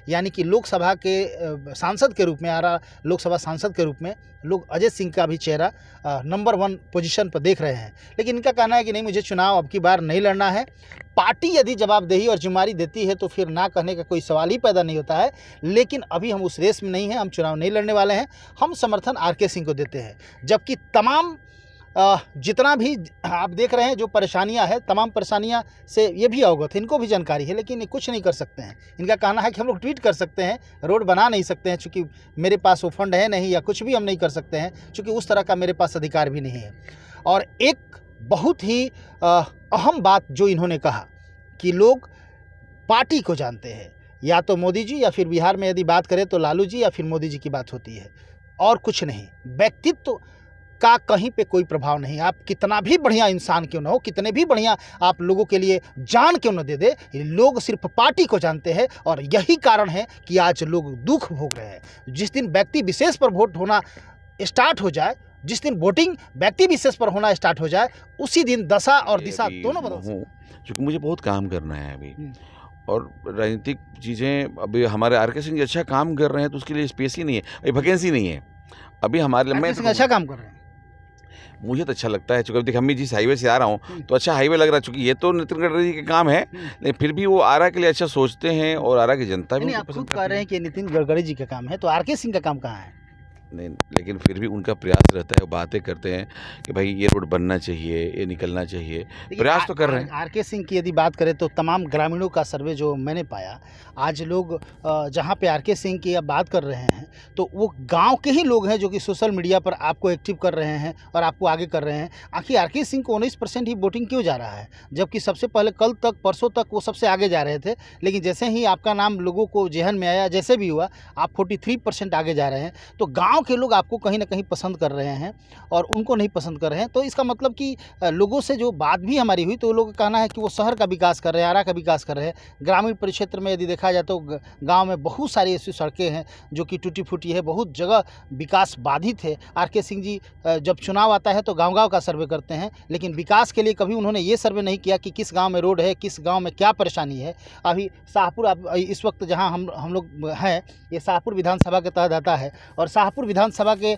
यानी कि लोकसभा के सांसद के रूप में, आरा लोकसभा सांसद के रूप में लोग अजय सिंह का भी चेहरा नंबर 1 पोजीशन पर देख रहे हैं। लेकिन इनका कहना है कि नहीं, मुझे चुनाव अब की बार नहीं लड़ना है। पार्टी यदि जवाबदेही और जिम्मेदारी देती है तो फिर ना कहने का कोई सवाल ही पैदा नहीं होता है। लेकिन अभी हम उस रेस में नहीं हैं, हम चुनाव नहीं लड़ने वाले हैं। हम समर्थन आरके सिंह को देते हैं। जबकि तमाम जितना भी आप देख रहे हैं जो परेशानियां हैं, तमाम परेशानियां से ये भी अवगत है, इनको भी जानकारी है, लेकिन ये कुछ नहीं कर सकते हैं। इनका कहना है कि हम लोग ट्वीट कर सकते हैं, रोड बना नहीं सकते हैं, चूँकि मेरे पास वो फंड है नहीं, या कुछ भी हम नहीं कर सकते हैं, चूँकि उस तरह का मेरे पास अधिकार भी नहीं है। और एक बहुत ही अहम बात जो इन्होंने कहा कि लोग पार्टी को जानते हैं, या तो मोदी जी, या फिर बिहार में यदि बात करें तो लालू जी या फिर मोदी जी की बात होती है, और कुछ नहीं। व्यक्तित्व का कहीं पे कोई प्रभाव नहीं। आप कितना भी बढ़िया इंसान क्यों ना हो, कितने भी बढ़िया आप लोगों के लिए जान क्यों न दे दे, लोग सिर्फ पार्टी को जानते हैं। और यही कारण है कि आज लोग दुख भोग रहे हैं। जिस दिन व्यक्ति विशेष पर वोट होना स्टार्ट हो जाए, जिस दिन वोटिंग व्यक्ति विशेष पर होना स्टार्ट हो जाए, उसी दिन दशा और दिशा दोनों बदल सकते हैं। क्योंकि मुझे बहुत काम करना है अभी, और राजनीतिक चीज़ें अभी हमारे आरके सिंह अच्छा काम कर रहे हैं, तो उसके लिए स्पेस ही नहीं है, अभी वैकेंसी नहीं है अभी हमारे लिए। मैं अच्छा काम कर रहे हैं, मुझे तो अच्छा लगता है। चूँकि देख, हम भी जिस हाईवे से आ रहा हूँ तो अच्छा हाईवे लग रहा है, चूँकि ये तो नितिन गडकरी के काम है, लेकिन फिर भी वो आरा के लिए अच्छा सोचते हैं, और आरा की जनता भी आप खुद कह रहे हैं कि नितिन गडकरी जी का काम है, तो आरके सिंह का काम कहाँ है? नहीं, लेकिन फिर भी उनका प्रयास रहता है, बातें करते हैं कि भाई ये रोड बनना चाहिए, ये निकलना चाहिए, प्रयास तो कर रहे हैं। आरके सिंह की यदि बात करें तो तमाम ग्रामीणों का सर्वे जो मैंने पाया, आज लोग जहाँ पे आरके सिंह की अब बात कर रहे हैं तो वो गांव के ही लोग हैं जो कि सोशल मीडिया पर आपको एक्टिव कर रहे हैं और आपको आगे कर रहे हैं। आखिर आरके सिंह को 19% ही वोटिंग क्यों जा रहा है, जबकि सबसे पहले कल तक, परसों तक वो सबसे आगे जा रहे थे। लेकिन जैसे ही आपका नाम लोगों को जेहन में आया, जैसे भी हुआ, आप 43% आगे जा रहे हैं। तो गाँव के लोग आपको कहीं ना कहीं पसंद कर रहे हैं और उनको नहीं पसंद कर रहे हैं। तो इसका मतलब कि लोगों से जो बात भी हमारी हुई तो लोगों का कहना है कि वो शहर का विकास कर रहे हैं, आरा का विकास कर रहे हैं। ग्रामीण परिक्षेत्र में यदि देखा जाए तो गांव में बहुत सारी ऐसी सड़कें हैं जो कि टूटी फूटी है, बहुत जगह विकास बाधित है। आरके सिंह जी जब चुनाव आता है तो गाँव-गाँव का सर्वे करते हैं, लेकिन विकास के लिए कभी उन्होंने ये सर्वे नहीं किया कि किस गाँव में रोड है, किस गाँव में क्या परेशानी है। अभी शाहपुर, इस वक्त जहाँ हम लोग हैं, ये शाहपुर विधानसभा के तहत आता है, और शाहपुर विधानसभा के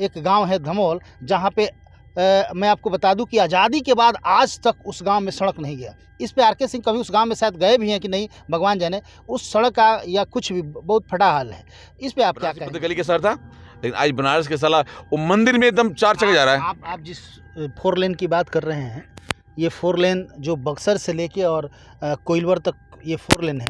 एक गांव है धमोल, जहां पे मैं आपको बता दूं कि आज़ादी के बाद आज तक उस गांव में सड़क नहीं गया। इस पे आरके सिंह कभी उस गांव में शायद गए भी हैं कि नहीं, भगवान जाने। उस सड़क का या कुछ भी बहुत फटा हाल है। इस पे आप क्या कहेंगे? गली के सर था, लेकिन आज बनारस के साला वो मंदिर में एकदम चार चढ़ जा रहा है। आप जिस 4 लेन की बात कर रहे हैं, ये 4 लेन जो बक्सर से लेके और कोइलवर तक ये 4 लेन है।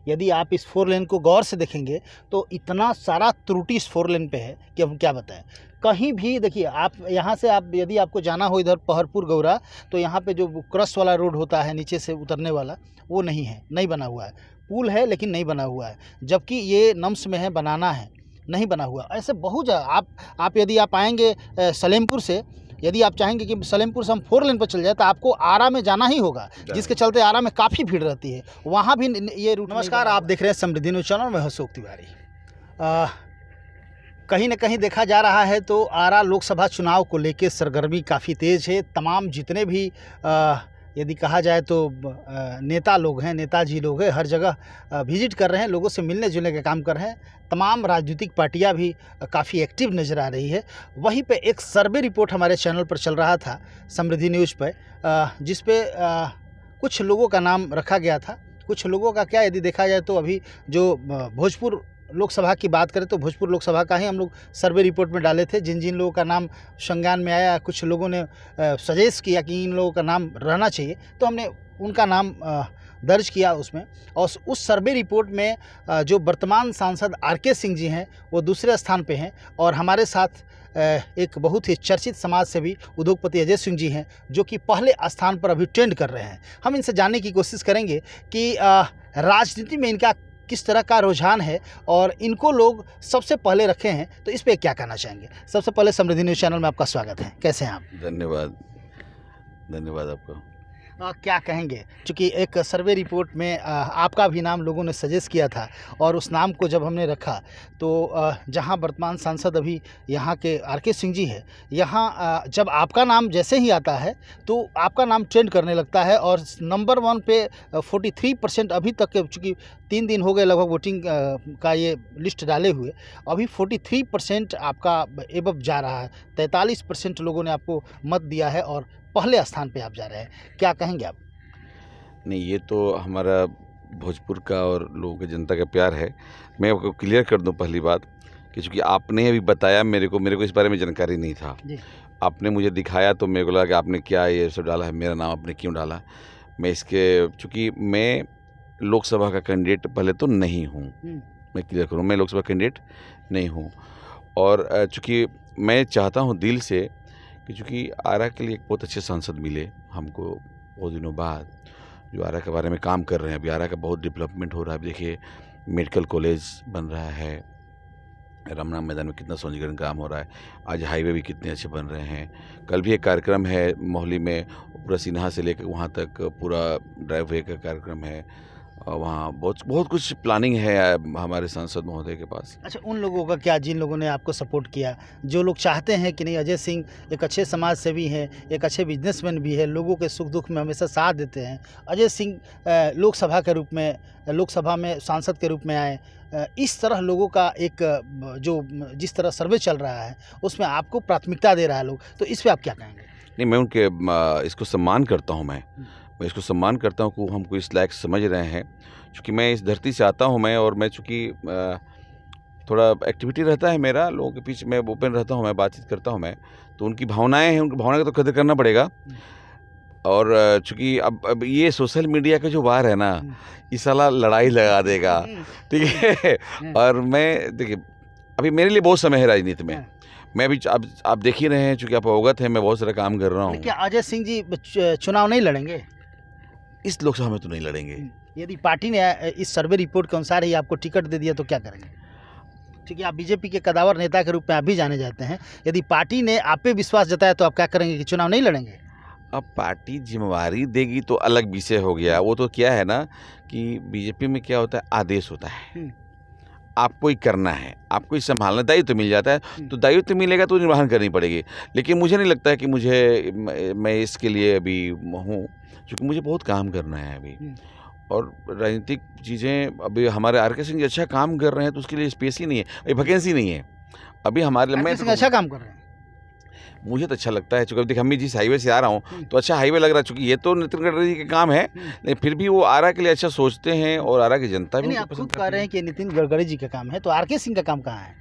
यदि आप इस 4 लेन को गौर से देखेंगे तो इतना सारा त्रुटि इस 4 लेन पे है कि हम क्या बताएं। कहीं भी देखिए, आप यहाँ से आप यदि आपको जाना हो इधर पहरपुर गौरा, तो यहाँ पे जो क्रॉस वाला रोड होता है नीचे से उतरने वाला, वो नहीं है, नहीं बना हुआ है। पुल है लेकिन नहीं बना हुआ है, जबकि ये नम्स में है, बनाना है, नहीं बना हुआ। ऐसे बहुत जगह आप यदि आप आएँगे सलेमपुर से, यदि आप चाहेंगे कि सलेमपुर से हम 4 लेन पर चल जाए तो आपको आरा में जाना ही होगा, जिसके चलते आरा में काफ़ी भीड़ रहती है, वहाँ भी ये रूट। नमस्कार, आप देख रहे हैं समृद्धि न्यूज़ चैनल में अशोक तिवारी। कहीं न कहीं देखा जा रहा है तो आरा लोकसभा चुनाव को लेकर सरगर्मी काफ़ी तेज़ है। तमाम जितने भी यदि कहा जाए तो नेता लोग हैं, नेताजी लोग हैं, हर जगह विजिट कर रहे हैं, लोगों से मिलने जुलने का काम कर रहे हैं। तमाम राजनीतिक पार्टियां भी काफ़ी एक्टिव नज़र आ रही है। वहीं पे एक सर्वे रिपोर्ट हमारे चैनल पर चल रहा था समृद्धि न्यूज़ पर, जिस पे कुछ लोगों का नाम रखा गया था। कुछ लोगों का क्या, यदि देखा जाए तो अभी जो भोजपुर लोकसभा की बात करें तो भोजपुर लोकसभा का ही हम लोग सर्वे रिपोर्ट में डाले थे। जिन जिन लोगों का नाम संज्ञान में आया, कुछ लोगों ने सजेस्ट किया कि इन लोगों का नाम रहना चाहिए, तो हमने उनका नाम दर्ज किया उसमें। और उस सर्वे रिपोर्ट में जो वर्तमान सांसद आरके सिंह जी हैं वो दूसरे स्थान पे हैं, और हमारे साथ एक बहुत ही चर्चित समाज सेवी उद्योगपति अजय सिंह जी हैं जो कि पहले स्थान पर अभी ट्रेंड कर रहे हैं। हम इनसे जानने की कोशिश करेंगे कि राजनीति में इनका किस तरह का रुझान है और इनको लोग सबसे पहले रखे हैं, तो इस पे क्या कहना चाहेंगे। सबसे पहले समृद्धि न्यूज़ चैनल में आपका स्वागत है, कैसे हैं आप? धन्यवाद, धन्यवाद आपका। क्या कहेंगे, चूँकि एक सर्वे रिपोर्ट में आपका भी नाम लोगों ने सजेस्ट किया था और उस नाम को जब हमने रखा तो जहां वर्तमान सांसद अभी यहाँ के आर.के. सिंह जी है, यहाँ जब आपका नाम जैसे ही आता है तो आपका नाम ट्रेंड करने लगता है और नंबर 1 पे 43% अभी तक के, चूँकि 3 दिन हो गए लगभग वोटिंग का ये लिस्ट डाले हुए, अभी 43% आपका एबव जा रहा है। 43% लोगों ने आपको मत दिया है और पहले स्थान पे आप जा रहे हैं, क्या कहेंगे आप? नहीं, ये तो हमारा भोजपुर का और लोगों की जनता का प्यार है। मैं आपको क्लियर कर दूं पहली बात कि चूँकि आपने अभी बताया मेरे को इस बारे में जानकारी नहीं था। जी। आपने मुझे दिखाया तो मेरे को लगा कि आपने क्या ये सब डाला है, मेरा नाम आपने क्यों डाला। मैं इसके चूँकि मैं लोकसभा का कैंडिडेट पहले तो नहीं हूँ, मैं क्लियर करूँ, मैं लोकसभा कैंडिडेट नहीं हूँ। और चूँकि मैं चाहता हूँ दिल से कि चूँकि आरा के लिए एक बहुत अच्छे सांसद मिले हमको बहुत दिनों बाद, जो आरा के बारे में काम कर रहे हैं। अभी आरा का बहुत डेवलपमेंट हो रहा है। अभी देखिए मेडिकल कॉलेज बन रहा है, रमना मैदान में कितना सौंदर्यीकरण काम हो रहा है, आज हाईवे भी कितने अच्छे बन रहे हैं। कल भी एक कार्यक्रम है मोहाली में, पूरा सिन्हा से लेकर वहाँ तक पूरा ड्राइव वे का कार्यक्रम है। वहाँ बहुत कुछ प्लानिंग है हमारे सांसद महोदय के पास। अच्छा, उन लोगों का क्या जिन लोगों ने आपको सपोर्ट किया, जो लोग चाहते हैं कि नहीं अजय सिंह एक अच्छे समाज सेवी हैं, एक अच्छे बिजनेसमैन भी है, लोगों के सुख दुख में हमेशा साथ देते हैं, अजय सिंह लोकसभा में सांसद के रूप में आए, इस तरह लोगों का एक जिस तरह सर्वे चल रहा है उसमें आपको प्राथमिकता दे रहा है लोग, तो इस पे आप क्या कहेंगे? नहीं, मैं उनके इसको सम्मान करता हूँ। मैं इसको सम्मान करता हूँ कि वो हमको इस लायक समझ रहे हैं। चूँकि मैं इस धरती से आता हूँ, और मैं चूँकि थोड़ा एक्टिविटी रहता है मेरा लोगों के बीच, मैं ओपन रहता हूँ, मैं बातचीत करता हूँ मैं, तो उनकी भावनाएँ हैं, उनकी भावना का तो कदर करना पड़ेगा। और चूँकि अब ये सोशल मीडिया का जो वार है ना, ये साला लड़ाई लगा देगा, ठीक है? और मैं देखिए अभी मेरे लिए बहुत समय है राजनीति में। मैं भी अब आप देख ही रहे हैं, चूँकि आप अवगत हैं, मैं बहुत सारा काम कर रहा हूँ। क्या अजय सिंह जी चुनाव नहीं लड़ेंगे? इस लोकसभा में तो नहीं लड़ेंगे। यदि पार्टी ने इस सर्वे रिपोर्ट के अनुसार ही आपको टिकट दे दिया तो क्या करेंगे? क्योंकि आप बीजेपी के कदावर नेता के रूप में आप भी जाने जाते हैं, यदि पार्टी ने आप पे विश्वास जताया तो आप क्या करेंगे कि चुनाव नहीं लड़ेंगे? अब पार्टी जिम्मेवारी देगी तो अलग विषय हो गया। वो तो क्या है ना कि बीजेपी में क्या होता है, आदेश होता है, आपको ही करना है, आपको ही संभालना, दायित्व मिल जाता है, तो दायित्व मिलेगा तो निर्वहन करनी पड़ेगी। लेकिन मुझे नहीं लगता है कि मैं इसके लिए अभी हूँ, क्योंकि मुझे बहुत काम करना है अभी। और राजनीतिक चीज़ें अभी हमारे आर.के. सिंह जी अच्छा काम कर रहे हैं, तो उसके लिए स्पेस ही नहीं है, अभी वैकेंसी नहीं है अभी हमारे। मैं अच्छा काम कर रहे हैं, मुझे तो अच्छा लगता है, चूँकि देखिए हम भी जिस हाईवे से आ रहा हूँ तो अच्छा हाईवे लग रहा है, चूँकि ये तो नितिन गडकरी जी का काम है, लेकिन फिर भी वो आरा के लिए अच्छा सोचते हैं और आरा की जनता भी उनको पसंद कह रहे हैं कि नितिन गडकरी जी का काम है, तो आर.के. सिंह का काम कहाँ है?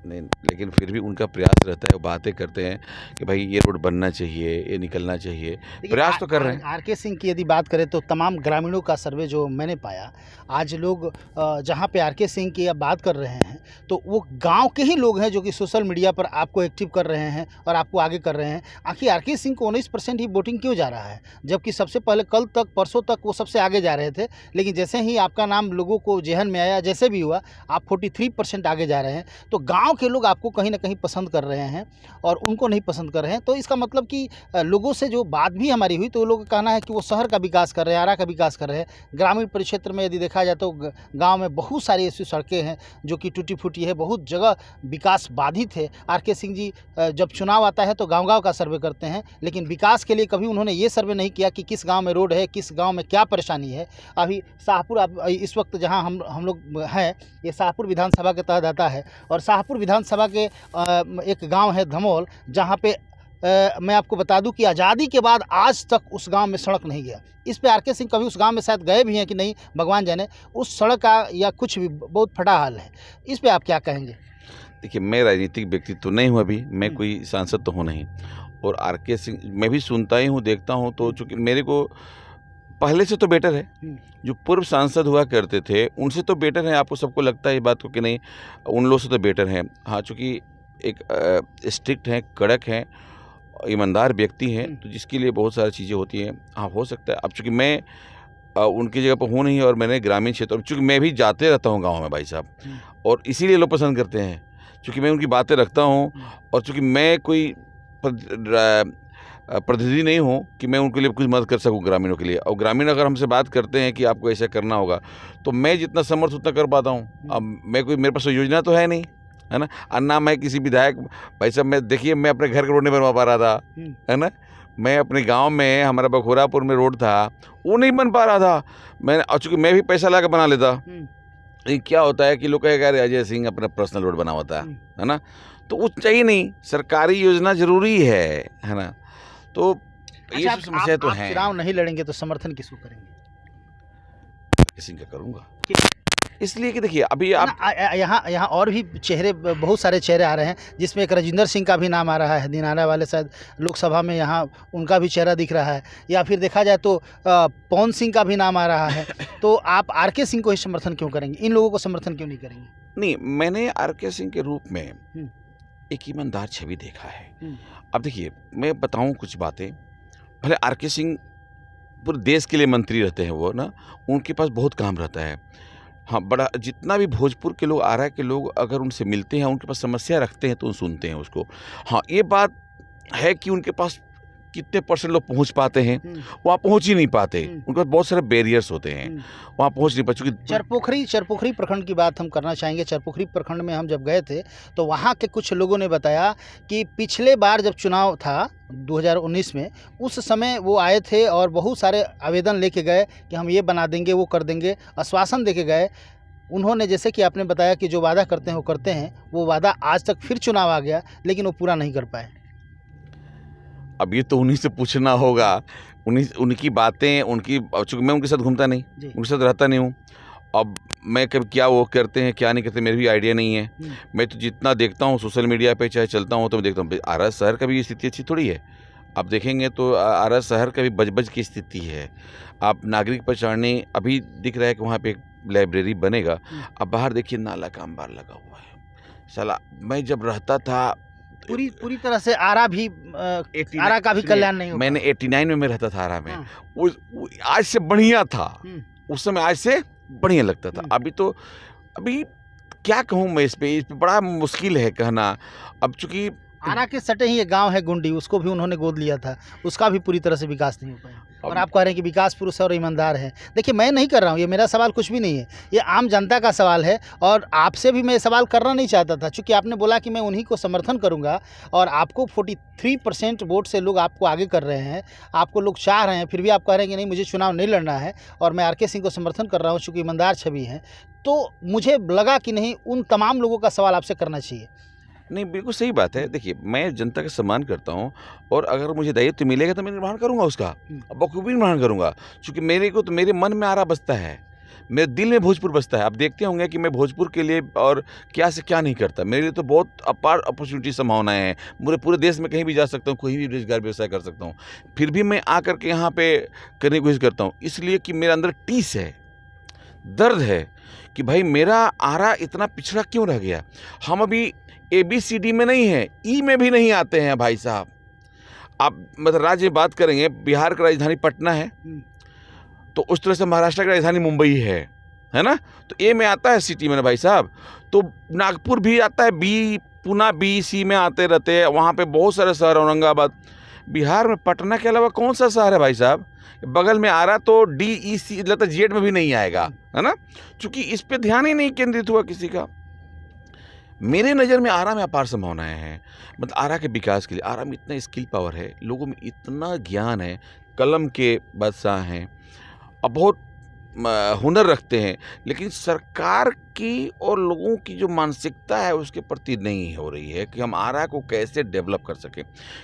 नहीं, लेकिन फिर भी उनका प्रयास रहता है, वो बातें करते हैं कि भाई ये रोड बनना चाहिए, ये निकलना चाहिए, प्रयास तो कर रहे हैं। आर.के. सिंह की यदि बात करें तो तमाम ग्रामीणों का सर्वे जो मैंने पाया, आज लोग जहाँ पे आर.के. सिंह की आप बात कर रहे हैं तो वो गांव के ही लोग हैं जो कि सोशल मीडिया पर आपको एक्टिव कर रहे हैं और आपको आगे कर रहे हैं। आखिर आर.के. सिंह को 19% ही वोटिंग क्यों जा रहा है, जबकि सबसे पहले कल तक परसों तक वो सबसे आगे जा रहे थे, लेकिन जैसे ही आपका नाम लोगों को जेहन में आया, जैसे भी हुआ, आप 43% आगे जा रहे हैं, तो गाँव के लोग आपको कहीं ना कहीं पसंद कर रहे हैं और उनको नहीं पसंद कर रहे हैं। तो इसका मतलब कि लोगों से जो बात भी हमारी हुई तो वो लोगों का कहना है कि वो शहर का विकास कर रहे हैं, आरा का विकास कर रहे हैं। ग्रामीण परिक्षेत्र में यदि देखा जाए तो गांव में बहुत सारी ऐसी सड़कें हैं जो कि टूटी फूटी है, बहुत जगह विकास बाधित है। आर.के. सिंह जी जब चुनाव आता है तो गाँव का सर्वे करते हैं, लेकिन विकास के लिए कभी उन्होंने ये सर्वे नहीं किया कि किस गाँव में रोड है, किस गाँव में क्या परेशानी है। अभी शाहपुर, इस वक्त जहाँ हम लोग हैं, ये शाहपुर विधानसभा के तहत आता है और शाहपुर विधानसभा के एक गांव है धमोल, जहां पे मैं आपको बता दूं कि आज़ादी के बाद आज तक उस गांव में सड़क नहीं गया। इस पे आर.के. सिंह कभी उस गांव में शायद गए भी हैं कि नहीं, भगवान जाने, उस सड़क का या कुछ भी बहुत फटा हाल है। इस पे आप क्या कहेंगे? देखिए मैं राजनीतिक व्यक्ति तो नहीं हूँ अभी, मैं कोई सांसद तो हूँ नहीं, और आर.के. सिंह मैं भी सुनता ही हूँ, देखता हूँ, तो चूँकि मेरे को पहले से तो बेटर है, जो पूर्व सांसद हुआ करते थे उनसे तो बेटर है। आपको सबको लगता है ये बात को कि नहीं, उन लोगों से तो बेटर है। हाँ, चूँकि एक स्ट्रिक्ट हैं, कड़क हैं, ईमानदार व्यक्ति हैं, तो जिसके लिए बहुत सारी चीज़ें होती हैं। हाँ, हो सकता है। अब चूँकि मैं उनकी जगह पर हूँ नहीं और मैंने ग्रामीण क्षेत्र, चूँकि मैं भी जाते रहता हूँ गाँव में भाई साहब, और इसीलिए लोग पसंद करते हैं, चूँकि मैं उनकी बातें रखता हूँ, और चूँकि मैं कोई प्रतिनिधि नहीं हूँ कि मैं उनके लिए कुछ मदद कर सकूँ ग्रामीणों के लिए। और ग्रामीण अगर हमसे बात करते हैं कि आपको ऐसा करना होगा, तो मैं जितना समर्थ उतना कर पाता हूँ। अब मेरे पास योजना तो है नहीं, है ना, और ना मैं किसी विधायक। भाई साहब, मैं देखिए, मैं अपने घर का रोड नहीं बनवा पा रहा था, है ना। मैं अपने गांव में, हमारा बखोरापुर में रोड था, वो नहीं बन पा रहा था। मैंने, और चूँकि मैं भी पैसा ला के बना लेता, लेकिन क्या होता है कि लोग कहेगा अरे अजय सिंह अपना पर्सनल रोड बना होता है ना, तो वो चाहिए नहीं, सरकारी योजना जरूरी है ना। तो ये सब समस्या तो है। चुनाव नहीं लड़ेंगे तो समर्थन किसको करेंगे? सिंह का करूँगा, इसलिए कि देखिए अभी आप यहाँ और भी चेहरे, बहुत सारे चेहरे आ रहे हैं, जिसमें एक राजेंद्र सिंह का भी नाम आ रहा है, दिनारा वाले शायद लोकसभा में यहाँ उनका भी चेहरा दिख रहा है, या फिर देखा जाए तो पवन सिंह का भी नाम आ रहा है। तो आप आर.के. सिंह को ही समर्थन क्यों करेंगे, इन लोगों को समर्थन क्यों नहीं करेंगे? नहीं, मैंने आर.के. सिंह के रूप में एक ईमानदार छवि देखा है। अब देखिए, मैं बताऊँ कुछ बातें। भले आर.के. सिंह पूरे देश के लिए मंत्री रहते हैं, वो ना, उनके पास बहुत काम रहता है। हाँ, बड़ा जितना भी भोजपुर के लोग, आरा के लोग अगर उनसे मिलते हैं, उनके पास समस्या रखते हैं, तो उन सुनते हैं उसको। हाँ, ये बात है कि उनके पास कितने % लोग पहुंच पाते हैं, वहाँ पहुंच ही नहीं पाते। उनके पास बहुत सारे बैरियर्स होते हैं, वहाँ पहुंच नहीं पाते। चरपोखरी प्रखंड की बात हम करना चाहेंगे। चरपोखरी प्रखंड में हम जब गए थे, तो वहाँ के कुछ लोगों ने बताया कि पिछले बार जब चुनाव था 2019 में, उस समय वो आए थे और बहुत सारे आवेदन लेके गए कि हम ये बना देंगे, वो कर देंगे, आश्वासन देके गए। उन्होंने, जैसे कि आपने बताया कि जो वादा करते हैं वो करते हैं, वो वादा आज तक फिर चुनाव आ गया, लेकिन वो पूरा नहीं कर पाए। अब ये तो उन्हीं से पूछना होगा, उनकी बातें, उनकी, चूँकि मैं उनके साथ घूमता नहीं, उनके साथ रहता नहीं हूँ। अब मैं कभी क्या वो करते हैं क्या नहीं करते, मेरी भी आइडिया नहीं है। मैं तो जितना देखता हूँ सोशल मीडिया पे, चाहे चलता हूँ, तो मैं देखता हूँ आरा शहर का भी स्थिति अच्छी थोड़ी है। आप देखेंगे तो आरा शहर का भी बज की स्थिति है। आप नागरिक पर चढ़ने, अभी दिख रहा है कि वहाँ पे एक लाइब्रेरी बनेगा। अब बाहर देखिए, नाला का अंबार लगा हुआ है। साला, मैं जब रहता था, पूरी तरह से आरा का भी कल्याण नहीं हुआ। मैंने 89 में मैं रहता था आरा में। वो आज से बढ़िया था, उस समय आज से बढ़िया लगता था। अभी क्या कहूँ मैं, इस पे बड़ा मुश्किल है कहना। अब चूंकि आरा के सटे ही एक गांव है गुंडी, उसको भी उन्होंने गोद लिया था, उसका भी पूरी तरह से विकास नहीं हो पाया। और आप कह रहे हैं कि विकास पुरुष है और ईमानदार है। देखिए, मैं नहीं कर रहा हूँ, ये मेरा सवाल कुछ भी नहीं है, ये आम जनता का सवाल है। और आपसे भी मैं सवाल करना नहीं चाहता था, चूँकि आपने बोला कि मैं उन्हीं को समर्थन करूँगा, और आपको 43% वोट से लोग आपको आगे कर रहे हैं, आपको लोग चाह रहे हैं, फिर भी आप कह रहे हैं कि नहीं, मुझे चुनाव नहीं लड़ना है और मैं आर.के. सिंह को समर्थन कर रहा हूँ चूँकि ईमानदार छवि है। तो मुझे लगा कि नहीं, उन तमाम लोगों का सवाल आपसे करना चाहिए। नहीं, बिल्कुल सही बात है। देखिए, मैं जनता का सम्मान करता हूँ, और अगर मुझे दायित्व मिलेगा तो मैं निर्वहन करूँगा उसका, बखूबी निर्वहन करूँगा। क्योंकि मेरे मन में आरा बसता है, मेरे दिल में भोजपुर बसता है। आप देखते होंगे कि मैं भोजपुर के लिए और क्या से क्या नहीं करता। मेरे लिए तो बहुत अपार अपॉर्चुनिटी, संभावनाएं हैं। पूरे देश में कहीं भी जा सकता हूँ, कोई भी रोजगार व्यवसाय कर सकता हूँ। फिर भी मैं आकर के यहाँ पे करने की कोशिश करता हूँ, इसलिए कि मेरे अंदर टीस है, दर्द है कि भाई मेरा आरा इतना पिछड़ा क्यों रह गया। हम अभी ABCD में नहीं है, E में भी नहीं आते हैं भाई साहब। आप मतलब राज्य में बात करेंगे, बिहार का राजधानी पटना है, तो उस तरह से महाराष्ट्र की राजधानी मुंबई है ना। तो A में आता है सिटी में ना भाई साहब, तो नागपुर भी आता है, B, पुणे BC में आते रहते हैं। वहाँ पे बहुत सारे शहर, औरंगाबाद। बिहार में पटना के अलावा कौन सा शहर है भाई साहब? बगल में आ रहा तो DEC लगता जेड में भी नहीं आएगा, है ना, क्योंकि इस पे ध्यान ही नहीं केंद्रित हुआ किसी का। मेरे नज़र में आरा में अपार संभावनाएं हैं। मतलब आरा के विकास के लिए, आरा में इतना स्किल पावर है, लोगों में इतना ज्ञान है, कलम के बादशाह हैं, और बहुत हुनर रखते हैं, लेकिन सरकार की और लोगों की जो मानसिकता है उसके प्रति नहीं हो रही है कि हम आरा को कैसे डेवलप कर सकें।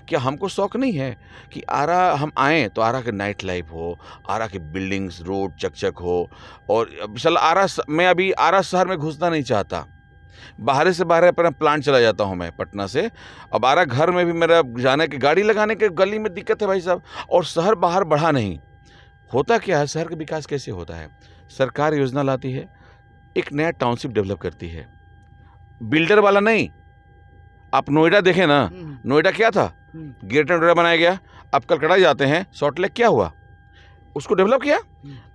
क्या हमको शौक नहीं है कि आरा हम आएँ तो आरा के नाइट लाइफ हो, आरा के बिल्डिंग्स, रोड चकचक हो। और मैं अभी आरा शहर में घुसना नहीं चाहता, बाहर से बाहर अपना प्लांट चला जाता हूँ मैं पटना से। अब आरा घर में भी मेरा जाने की, गाड़ी लगाने के गली में दिक्कत है भाई साहब। और शहर बाहर बढ़ा नहीं। होता क्या है, शहर का विकास कैसे होता है? सरकार योजना लाती है, एक नया टाउनशिप डेवलप करती है, बिल्डर वाला नहीं। आप नोएडा देखें ना, नोएडा क्या था, ग्रेटर नोएडा बनाया गया। अब कलकत्ता जाते हैं, सॉल्ट लेक क्या हुआ, उसको डेवलप किया,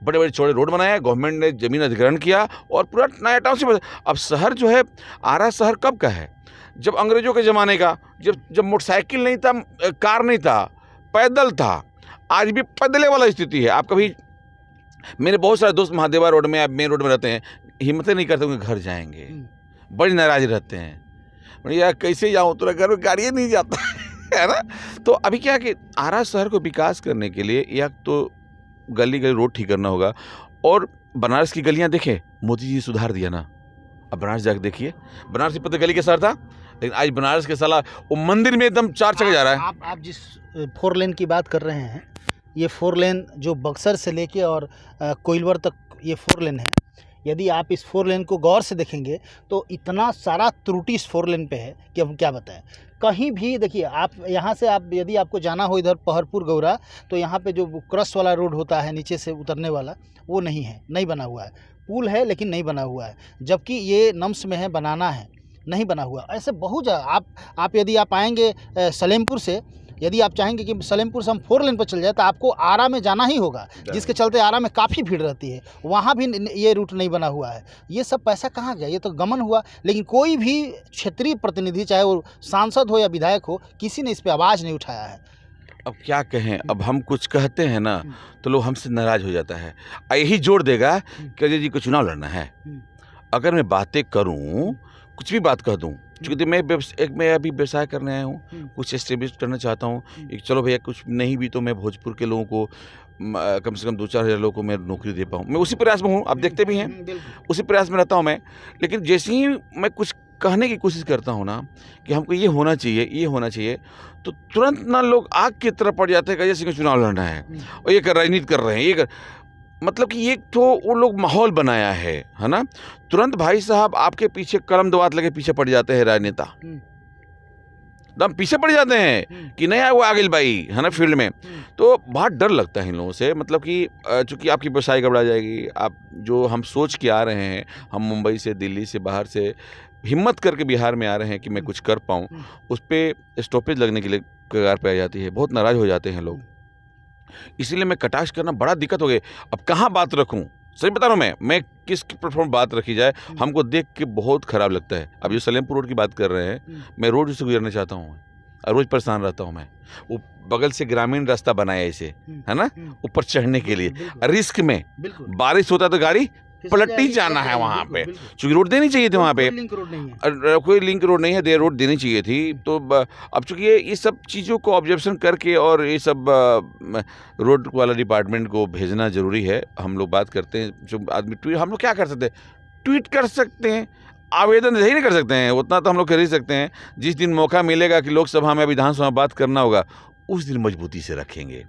बड़े बड़े चौड़े रोड बनाया, गवर्नमेंट ने जमीन अधिग्रहण किया और पूरा नया टाउनशिप। अब शहर जो है, आरा शहर कब का है? जब अंग्रेजों के ज़माने का, जब मोटरसाइकिल नहीं था, कार नहीं था, पैदल था, आज भी पैदले वाला स्थिति है। आप कभी, मेरे बहुत सारे दोस्त महादेवा रोड में, मेन रोड में रहते हैं, हिम्मत नहीं करते उनके घर जाएंगे, बड़ी नाराज रहते हैं, यार कैसे जाऊँ, तेरा घर में गाड़ी नहीं जाता है ना। तो अभी क्या कि आरा शहर को विकास करने के लिए या तो गली गली रोड ठीक करना होगा, और बनारस की गलियां देखें, मोदी जी सुधार दिया ना। अब बनारस जाकर देखिए, बनारस पता गली के शहर था, लेकिन आज बनारस के साला वो मंदिर में एकदम चार चक्के जा रहा है। आप जिस 4 लेन की बात कर रहे हैं, ये 4 लेन जो बक्सर से लेके और कोइलवर तक ये 4 लेन है। यदि आप इस 4 लेन को गौर से देखेंगे तो इतना सारा त्रुटि इस 4 लेन पे है कि हम क्या बताएं। कहीं भी देखिए, आप यहाँ से आप यदि आपको जाना हो इधर पहरपुर गौरा, तो यहाँ पे जो क्रॉस वाला रोड होता है नीचे से उतरने वाला, वो नहीं है, नहीं बना हुआ है। पुल है लेकिन नहीं बना हुआ है, जबकि ये नम्स में है, बनाना है, नहीं बना हुआ। ऐसे बहुत जगह आप यदि आप आएंगे सलेमपुर से, यदि आप चाहेंगे कि सलेमपुर से हम 4 लेन पर चल जाए तो आपको आरा में जाना ही होगा, जिसके चलते आरा में काफ़ी भीड़ रहती है। वहाँ भी ये रूट नहीं बना हुआ है। ये सब पैसा कहाँ गया? ये तो गमन हुआ। लेकिन कोई भी क्षेत्रीय प्रतिनिधि, चाहे वो सांसद हो या विधायक हो, किसी ने इस पर आवाज़ नहीं उठाया है। अब क्या कहें, अब हम कुछ कहते हैं ना तो लोग हमसे नाराज हो जाता है। यही जोड़ देगा कि अजय जी को चुनाव लड़ना है। अगर मैं बातें करूं, कुछ भी बात कह दूं, क्योंकि मैं अभी व्यवसाय करने आया हूं, कुछ एस्टेब्लिश करना चाहता हूं। एक चलो भैया, कुछ नहीं भी तो मैं भोजपुर के लोगों को कम से कम 2-4 हज़ार लोगों को मैं नौकरी दे पाऊँ। मैं उसी प्रयास में हूँ, आप देखते भी हैं, उसी प्रयास में रहता हूँ मैं। लेकिन जैसे ही मैं कुछ कहने की कोशिश करता हूँ ना कि हमको ये होना चाहिए, ये होना चाहिए, तो तुरंत ना लोग आग की तरफ पड़ जाते हैं कि अजय सिंह को चुनाव लड़ना है और ये राजनीति कर रहे हैं, ये कर, मतलब कि एक तो वो लोग माहौल बनाया है ना। तुरंत भाई साहब आपके पीछे कलम दवात लगे पीछे पड़ जाते हैं राजनेता, दम पीछे पड़ जाते हैं कि नहीं आया वो आगिल भाई, है ना, फील्ड में। तो बहुत डर लगता है इन लोगों से, मतलब कि चूंकि आपकी व्यवसाय गड़बड़ा जाएगी। आप जो हम सोच के आ रहे हैं, हम मुंबई से, दिल्ली से, बाहर से हिम्मत करके बिहार में आ रहे हैं कि मैं कुछ कर पाऊँ, उस पर स्टॉपेज लगने के लिए कगार पे आ जाती है, बहुत नाराज हो जाते हैं लोग। इसीलिए मैं कटाक्ष करना बड़ा दिक्कत हो गई। अब कहाँ बात रखूँ, सही बता रहा हूँ मैं किस प्लेटफॉर्म बात रखी जाए, हमको देख के बहुत खराब लगता है। अब जो सलेमपुर रोड की बात कर रहे हैं, मैं रोड से गुजरना चाहता हूँ, रोज परेशान रहता हूँ मैं। वो बगल से ग्रामीण रास्ता बनाया इसे, है ना, ऊपर चढ़ने के लिए, रिस्क में बारिश होता तो गाड़ी पलट ही जाना है वहाँ पे, चूंकि रोड देनी चाहिए थी वहाँ पे, कोई लिंक रोड नहीं है, रोड देनी चाहिए थी। तो अब चूंकि ये सब चीज़ों को ऑब्जर्वेशन करके और ये सब रोड वाला डिपार्टमेंट को भेजना जरूरी है। हम लोग बात करते हैं, जो आदमी ट्वीट, हम लोग क्या कर सकते हैं, ट्वीट कर सकते हैं, आवेदन नहीं कर सकते हैं, उतना तो हम लोग कर ही सकते हैं। जिस दिन मौका मिलेगा कि लोकसभा में, विधानसभा में बात करना होगा, उस दिन मजबूती से रखेंगे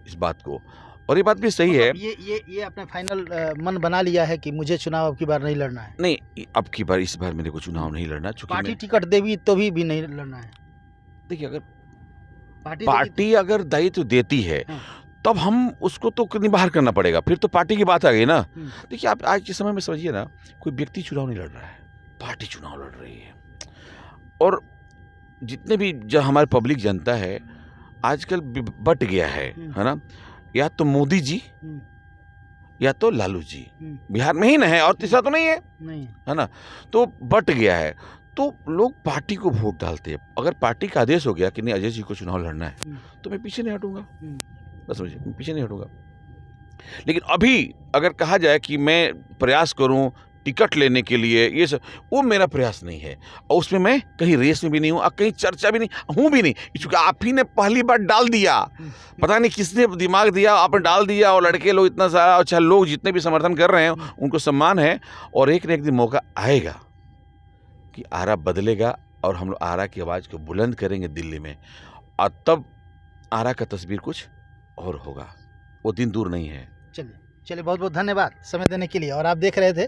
इस बात को। और ये बात भी सही है, ये आपने फाइनल मन बना लिया है कि मुझे चुनाव अब की बार नहीं लड़ना है? नहीं, अब की बार, इस बार मेरे को चुनाव नहीं लड़ना, चूंकि पार्टी टिकट देगी तो भी नहीं लड़ना है। देखिए, अगर पार्टी अगर दायित्व देती है तब हम उसको तो निबाह करना पड़ेगा, फिर तो पार्टी की बात आ गई ना। देखिए, आप आज के समय में समझिए ना, कोई व्यक्ति चुनाव नहीं लड़ रहा है, पार्टी चुनाव लड़ रही है। और जितने भी जो हमारे पब्लिक जनता है आजकल बट गया है ना, या तो मोदी जी या तो लालू जी, बिहार में ही ना है, और तीसरा तो नहीं है ना। तो बट गया है, तो लोग पार्टी को वोट डालते हैं। अगर पार्टी का आदेश हो गया कि नहीं अजय जी को चुनाव लड़ना है, तो मैं पीछे नहीं हटूंगा, बस समझिए, मैं पीछे नहीं हटूंगा। लेकिन अभी अगर कहा जाए कि मैं प्रयास करूं टिकट लेने के लिए, ये सब, वो मेरा प्रयास नहीं है, और उसमें मैं कहीं रेस में भी नहीं हूँ और कहीं चर्चा भी नहीं हूँ भी नहीं, क्योंकि आप ही ने पहली बार डाल दिया, पता नहीं किसने दिमाग दिया, आपने डाल दिया। और लड़के लोग इतना सारा, अच्छा, लोग जितने भी समर्थन कर रहे हैं उनको सम्मान है, और एक न एक दिन मौका आएगा कि आरा बदलेगा और हम लोग आरा की आवाज़ को बुलंद करेंगे दिल्ली में, और तब आरा का तस्वीर कुछ और होगा, वो दिन दूर नहीं है। चलिए, बहुत बहुत धन्यवाद समय देने के लिए। और आप देख रहे थे,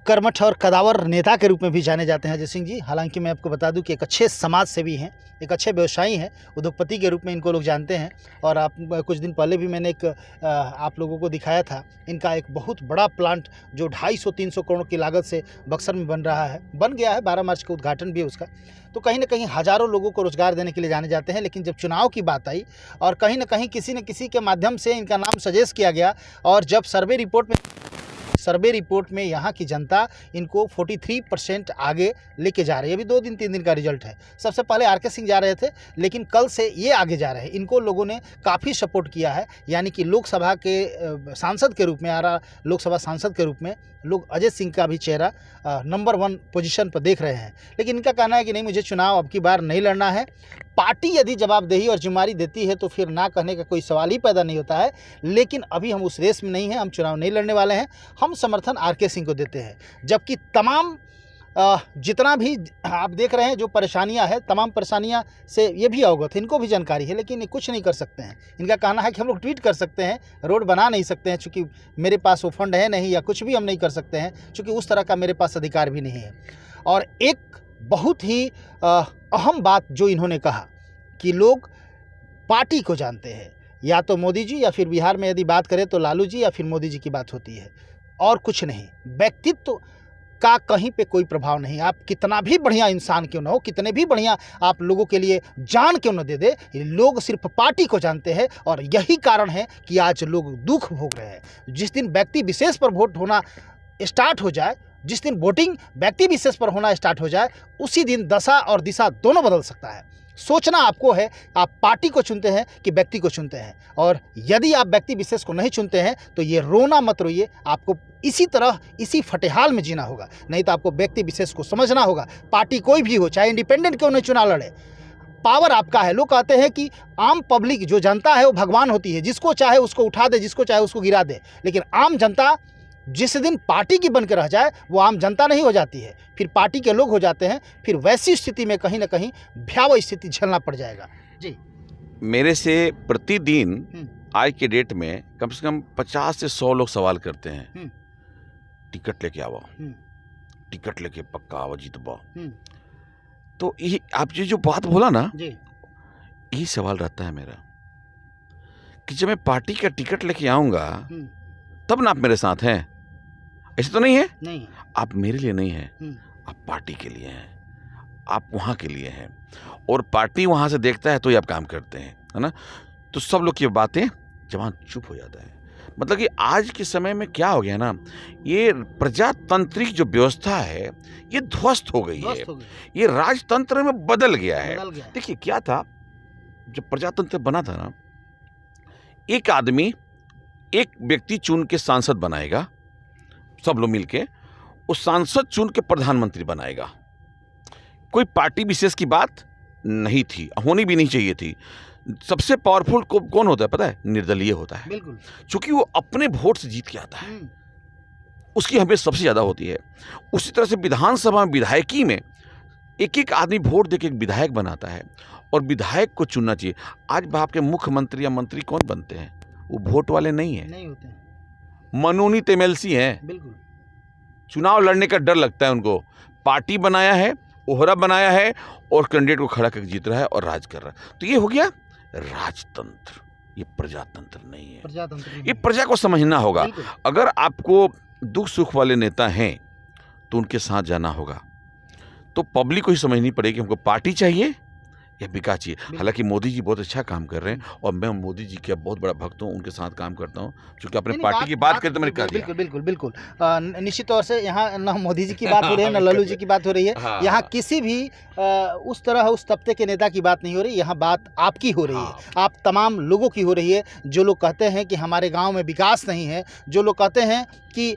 कर्मठ और कदावर नेता के रूप में भी जाने जाते हैं अजय सिंह जी। हालांकि मैं आपको बता दूं कि एक अच्छे समाज सेवी हैं, एक अच्छे व्यवसायी हैं, उद्योगपति के रूप में इनको लोग जानते हैं। और आप कुछ दिन पहले भी मैंने एक आप लोगों को दिखाया था इनका एक बहुत बड़ा प्लांट जो 250-300 करोड़ की लागत से बक्सर में बन रहा है, बन गया है, 12 मार्च का उद्घाटन भी है उसका। तो कहीं ना कहीं हज़ारों लोगों को रोज़गार देने के लिए जाने जाते हैं। लेकिन जब चुनाव की बात आई और कहीं ना कहीं किसी न किसी के माध्यम से इनका नाम सजेस्ट किया गया, और जब सर्वे रिपोर्ट में सर्वे रिपोर्ट में यहाँ की जनता इनको 43% आगे लेके जा रही है। अभी 2 दिन 3 दिन का रिजल्ट है। सबसे पहले आर.के. सिंह जा रहे थे, लेकिन कल से ये आगे जा रहे हैं। इनको लोगों ने काफ़ी सपोर्ट किया है, यानी कि लोकसभा के सांसद के रूप में, आरा लोकसभा सांसद के रूप में लोग अजय सिंह का भी चेहरा नंबर 1 पोजीशन पर देख रहे हैं। लेकिन इनका कहना है कि नहीं, मुझे चुनाव अब की बार नहीं लड़ना है। पार्टी यदि जवाबदेही और जिम्मेदारी देती है तो फिर ना कहने का कोई सवाल ही पैदा नहीं होता है। लेकिन अभी हम उस रेस में नहीं हैं, हम चुनाव नहीं लड़ने वाले हैं। हम समर्थन आर.के. सिंह को देते हैं, जबकि तमाम जितना भी आप देख रहे हैं जो परेशानियां हैं, तमाम परेशानियां से ये भी अवगत है, इनको भी जानकारी है, लेकिन ये कुछ नहीं कर सकते हैं। इनका कहना है कि हम लोग ट्वीट कर सकते हैं, रोड बना नहीं सकते हैं, चूँकि मेरे पास वो फंड है नहीं, या कुछ भी हम नहीं कर सकते हैं, चूँकि उस तरह का मेरे पास अधिकार भी नहीं है। और एक बहुत ही अहम बात जो इन्होंने कहा कि लोग पार्टी को जानते हैं, या तो मोदी जी, या फिर बिहार में यदि बात करें तो लालू जी या फिर मोदी जी की बात होती है, और कुछ नहीं। व्यक्तित्व का कहीं पे कोई प्रभाव नहीं। आप कितना भी बढ़िया इंसान क्यों ना हो, कितने भी बढ़िया आप लोगों के लिए जान क्यों न दे दे, लोग सिर्फ पार्टी को जानते हैं। और यही कारण है कि आज लोग दुख भोग रहे हैं। जिस दिन व्यक्ति विशेष पर वोट होना स्टार्ट हो जाए, जिस दिन वोटिंग व्यक्ति विशेष पर होना स्टार्ट हो जाए, उसी दिन दशा और दिशा दोनों बदल सकता है। सोचना आपको है, आप पार्टी को चुनते हैं कि व्यक्ति को चुनते हैं। और यदि आप व्यक्ति विशेष को नहीं चुनते हैं तो ये रोना मत रोइए, आपको इसी तरह इसी फटेहाल में जीना होगा। नहीं तो आपको व्यक्ति विशेष को समझना होगा। पार्टी कोई भी हो, चाहे इंडिपेंडेंट क्यों नहीं चुनाव लड़े, पावर आपका है। लोग कहते हैं कि आम पब्लिक जो जनता है वो भगवान होती है, जिसको चाहे उसको उठा दे, जिसको चाहे उसको गिरा दे। लेकिन आम जनता जिस दिन पार्टी की बन के रह जाए वो आम जनता नहीं हो जाती है, फिर पार्टी के लोग हो जाते हैं। फिर वैसी स्थिति में कहीं ना कहीं भयावह स्थिति झेलना पड़ जाएगा। जी, मेरे से प्रतिदिन आज के डेट में कम से कम 50 से 100 लोग सवाल करते हैं, टिकट लेके आओ, टिकट लेके पक्का आओ, जीतबा। तो ये आप जो बात बोला ना, यही सवाल रहता है मेरा कि जब मैं पार्टी का टिकट लेके आऊंगा तब ना आप मेरे साथ हैं। ऐसे तो नहीं है, नहीं। आप मेरे लिए नहीं हैं, आप पार्टी के लिए हैं, आप वहाँ के लिए हैं। और पार्टी वहाँ से देखता है तो ये आप काम करते हैं, है ना। तो सब लोग की बातें जवान चुप हो जाता है। मतलब कि आज के समय में क्या हो गया ना, ये प्रजातांत्रिक जो व्यवस्था है ये ध्वस्त हो गई है, ये राजतंत्र में बदल गया है। देखिए क्या था, जब प्रजातंत्र बना था ना, एक आदमी एक व्यक्ति चुन के सांसद बनाएगा, सब लोग मिलके उस सांसद चुन के प्रधानमंत्री बनाएगा। कोई पार्टी विशेष की बात नहीं थी, होनी भी नहीं चाहिए थी। सबसे पावरफुल कौन होता है पता है? निर्दलीय होता है, बिल्कुल, क्योंकि वो अपने वोट से जीत के आता है, उसकी अहमियत सबसे ज्यादा होती है। उसी तरह से विधानसभा में विधायकी में एक एक आदमी वोट देके एक विधायक बनाता है, और विधायक को चुनना चाहिए। आज आपके मुख्यमंत्री या मंत्री कौन बनते हैं? वो वोट वाले नहीं है, नहीं होते हैं, मनोनीत एमएलसी हैं। बिल्कुल। चुनाव लड़ने का डर लगता है उनको। पार्टी बनाया है, ओहरा बनाया है, और कैंडिडेट को खड़ा करके जीत रहा है और राज कर रहा है। तो ये हो गया राजतंत्र, ये प्रजातंत्र नहीं है। प्रजातंत्र नहीं ये प्रजा को समझना होगा। अगर आपको दुख सुख वाले नेता हैं तो उनके साथ जाना होगा। तो पब्लिक को ही समझनी पड़ेगी कि हमको पार्टी चाहिए या विकास चाहिए। हालांकि मोदी जी बहुत अच्छा काम कर रहे हैं, और मैं मोदी जी का बहुत बड़ा भक्त हूँ, उनके साथ काम करता हूँ। क्योंकि अपने पार्टी की बात करते मैंने कर दिया। बिल्कुल बिल्कुल। निश्चित तौर से यहाँ न मोदी जी की बात हो रही है, न लालू जी की बात हो रही है। यहाँ किसी भी उस तरह उस तबके के नेता की बात नहीं हो रही। यहाँ बात आपकी हो रही है, आप तमाम लोगों की हो रही है। जो लोग कहते हैं कि हमारे गाँव में विकास नहीं है, जो लोग कहते हैं कि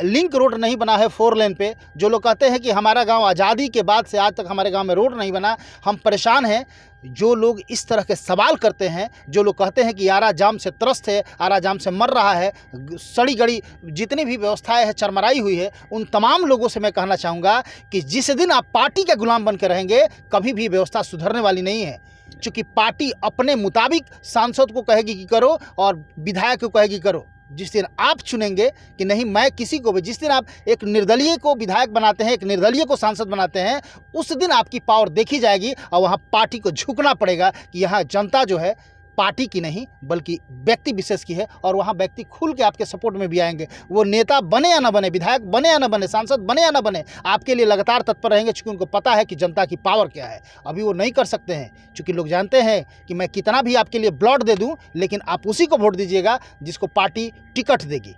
लिंक रोड नहीं बना है 4 लेन पे, जो लोग कहते हैं कि हमारा गांव आज़ादी के बाद से आज तक हमारे गांव में रोड नहीं बना, हम परेशान हैं। जो लोग इस तरह के सवाल करते हैं, जो लोग कहते हैं कि आरा जाम से त्रस्त है, आरा जाम से मर रहा है, सड़ी गड़ी जितनी भी व्यवस्थाएं है चरमराई हुई है, उन तमाम लोगों से मैं कहना चाहूँगा कि जिस दिन आप पार्टी के गुलाम बन के रहेंगे, कभी भी व्यवस्था सुधरने वाली नहीं है। क्योंकि पार्टी अपने मुताबिक सांसद को कहेगी कि करो और विधायक को कहेगी करो। जिस दिन आप चुनेंगे कि नहीं मैं किसी को भी, जिस दिन आप एक निर्दलीय को विधायक बनाते हैं, एक निर्दलीय को सांसद बनाते हैं, उस दिन आपकी पावर देखी जाएगी। और वहाँ पार्टी को झुकना पड़ेगा कि यहाँ जनता जो है पार्टी की नहीं बल्कि व्यक्ति विशेष की है। और वहाँ व्यक्ति खुल के आपके सपोर्ट में भी आएंगे। वो नेता बने या ना बने, विधायक बने या ना बने, सांसद बने या ना बने, आपके लिए लगातार तत्पर रहेंगे, क्योंकि उनको पता है कि जनता की पावर क्या है। अभी वो नहीं कर सकते हैं, क्योंकि लोग जानते हैं कि मैं कितना भी आपके लिए ब्लड दे दूं, लेकिन आप उसी को वोट दीजिएगा जिसको पार्टी टिकट देगी।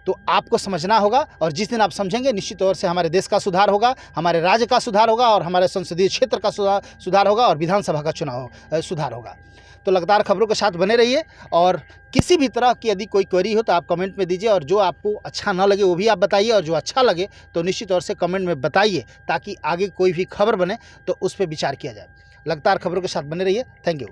तो आपको समझना होगा, और जिस दिन आप समझेंगे निश्चित तौर से हमारे देश का सुधार होगा, हमारे राज्य का सुधार होगा, और हमारे संसदीय क्षेत्र का सुधार होगा, और विधानसभा का चुनाव सुधार होगा। तो लगातार खबरों के साथ बने रहिए, और किसी भी तरह की यदि कोई क्वेरी हो तो आप कमेंट में दीजिए, और जो आपको अच्छा ना लगे वो भी आप बताइए, और जो अच्छा लगे तो निश्चित तौर से कमेंट में बताइए, ताकि आगे कोई भी खबर बने तो उस पर विचार किया जाए। लगातार खबरों के साथ बने रहिए। Thank you.